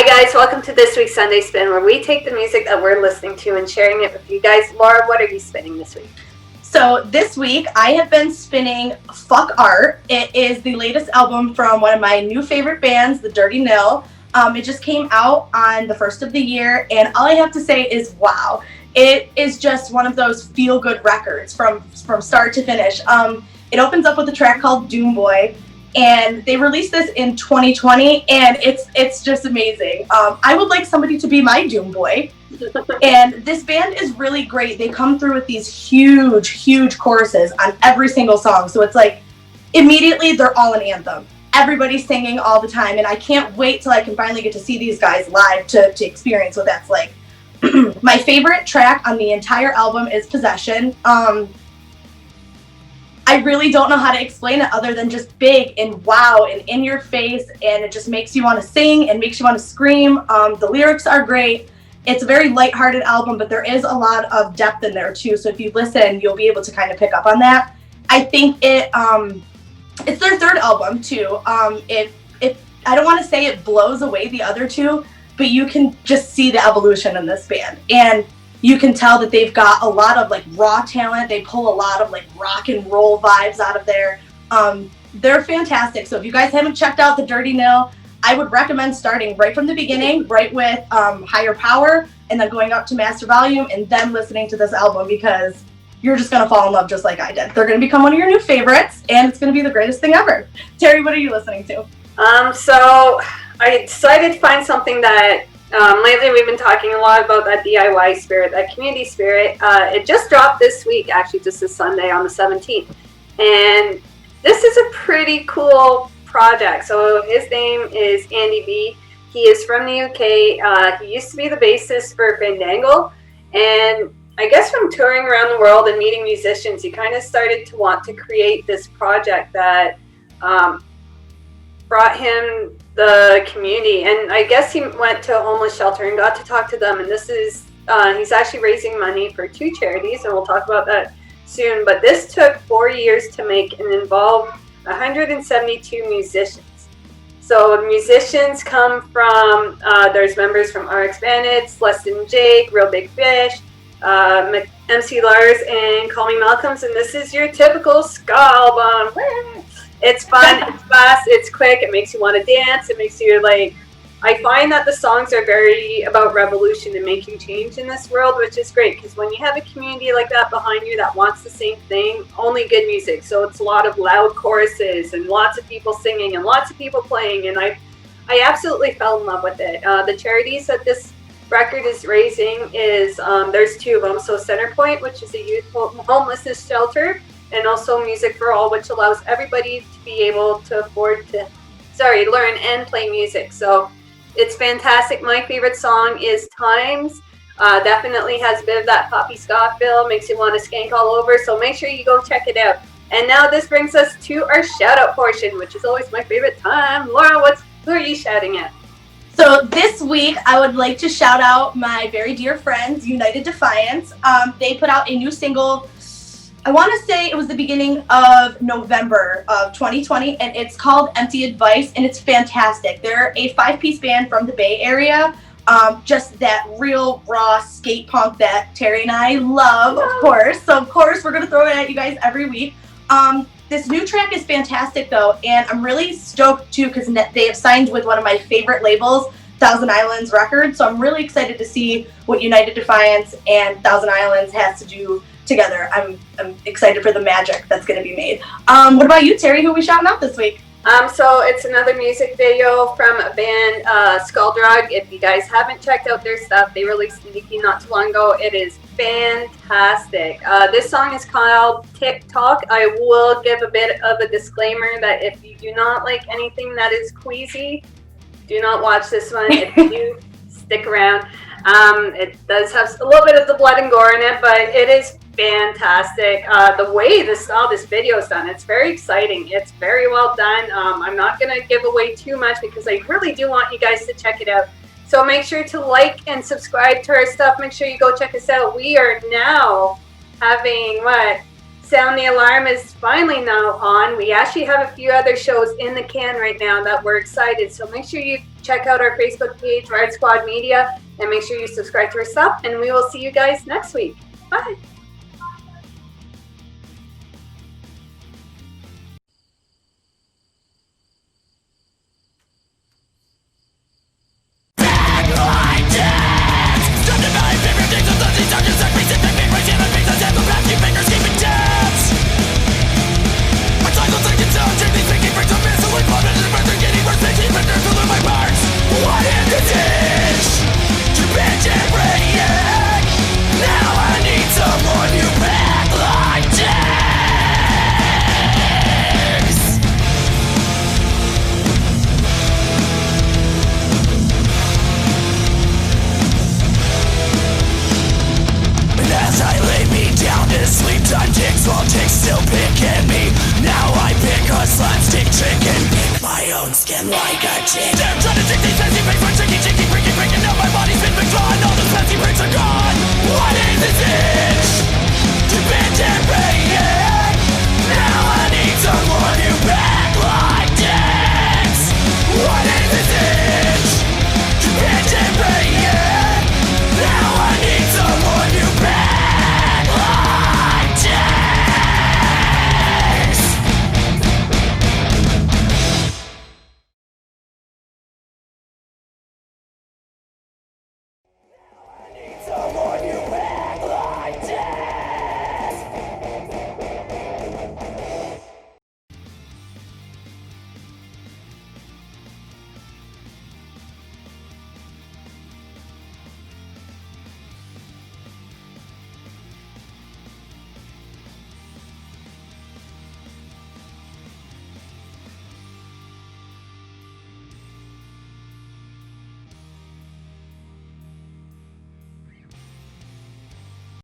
guys, welcome to this week's Sunday Spin, where we take the music that we're listening to and sharing it with you guys. Laura, what are you spinning this week? So this week I have been spinning Fuck Art. It is the latest album from one of my new favorite bands, the Dirty Nil. It just came out on the first of the year, and all I have to say is wow. It is just one of those feel-good records from start to finish. It opens up with a track called Doom Boy, and they released this in 2020, and it's just amazing. I would like somebody to be my Doom Boy. And this band is really great. They come through with these huge choruses on every single song. So it's like immediately they're all an anthem. Everybody's singing all the time, and I can't wait till I can finally get to see these guys live to experience what that's like. My favorite track on the entire album is Possession. I really don't know how to explain it other than just big and wow and in your face, and it just makes you want to sing and makes you want to scream. The lyrics are great. It's a very lighthearted album, but there is a lot of depth in there too. So if you listen, you'll be able to kind of pick up on that. I think it's their third album too. I don't want to say it blows away the other two, but you can just see the evolution in this band, and you can tell that they've got a lot of like raw talent. They pull a lot of like rock and roll vibes out of there. They're fantastic. So if you guys haven't checked out the Dirty Nil, I would recommend starting right from the beginning, right with Higher Power, and then going up to Master Volume, and then listening to this album, because you're just going to fall in love just like I did. They're going to become one of your new favorites, and it's going to be the greatest thing ever. Terry, what are you listening to? So I decided to find something that lately we've been talking a lot about, that DIY spirit, that community spirit. It just dropped this week, actually, just this Sunday on the 17th. And this is a pretty cool project. So his name is Andy B. He is from the UK. He used to be the bassist for Fandango, and I guess from touring around the world and meeting musicians, he kind of started to want to create this project that brought him the community. And I guess he went to a homeless shelter and got to talk to them, and this is he's actually raising money for 2 charities, and we'll talk about that soon. But this took 4 years to make and involved 172 musicians. So musicians come from, there's members from RX Bandits, Less Than Jake, Real Big Fish, MC Lars, and Call Me Malcolms, and this is your typical ska album. It's fun, it's fast, it's quick, it makes you want to dance, it makes you like, I find that the songs are very about revolution and making change in this world, which is great, because when you have a community like that behind you that wants the same thing, only good music. So it's a lot of loud choruses and lots of people singing and lots of people playing, and I absolutely fell in love with it. The charities that this record is raising is, there's 2 of them. So Centrepoint, which is a youth homelessness shelter, and also Music for All, which allows everybody to be able to afford to, learn and play music. So it's fantastic. My favorite song is Times. Definitely has a bit of that poppy ska feel, makes you want to skank all over, so make sure you go check it out. And now this brings us to our shout out portion, which is always my favorite time. Laura, who are you shouting at? So this week I would like to shout out my very dear friends, United Defiance. They put out a new single, I want to say it was the beginning of November of 2020, and it's called Empty Advice, and it's fantastic. They're a 5-piece band from the Bay Area, just that real raw skate punk that Terry and I love, of course. So of course we're going to throw it at you guys every week. This new track is fantastic though, and I'm really stoked too, because they have signed with one of my favorite labels, Thousand Islands Records, so I'm really excited to see what United Defiance and Thousand Islands has to do together. I'm excited for the magic that's going to be made. What about you, Terry? Who are we shouting out this week? So it's another music video from a band, Skulldrug. If you guys haven't checked out their stuff, they released an EP not too long ago. It is fantastic. This song is called TikTok. I will give a bit of a disclaimer that if you do not like anything that is queasy, do not watch this one. If you do, stick around. It does have a little bit of the blood and gore in it, but it is fantastic. The way this video is done, it's very exciting. It's very well done. I'm not going to give away too much because I really do want you guys to check it out. So make sure to like and subscribe to our stuff. Make sure you go check us out. We are now having Sound the Alarm is finally now on. We actually have a few other shows in the can right now that we're excited. So make sure you check out our Facebook page, Riot Squad Media, and make sure you subscribe to our stuff. And we will see you guys next week. Bye. Still picking me. Now I pick a slapstick chicken. Pick my own skin like a chicken. They're trying to take these fancy paper, tricky,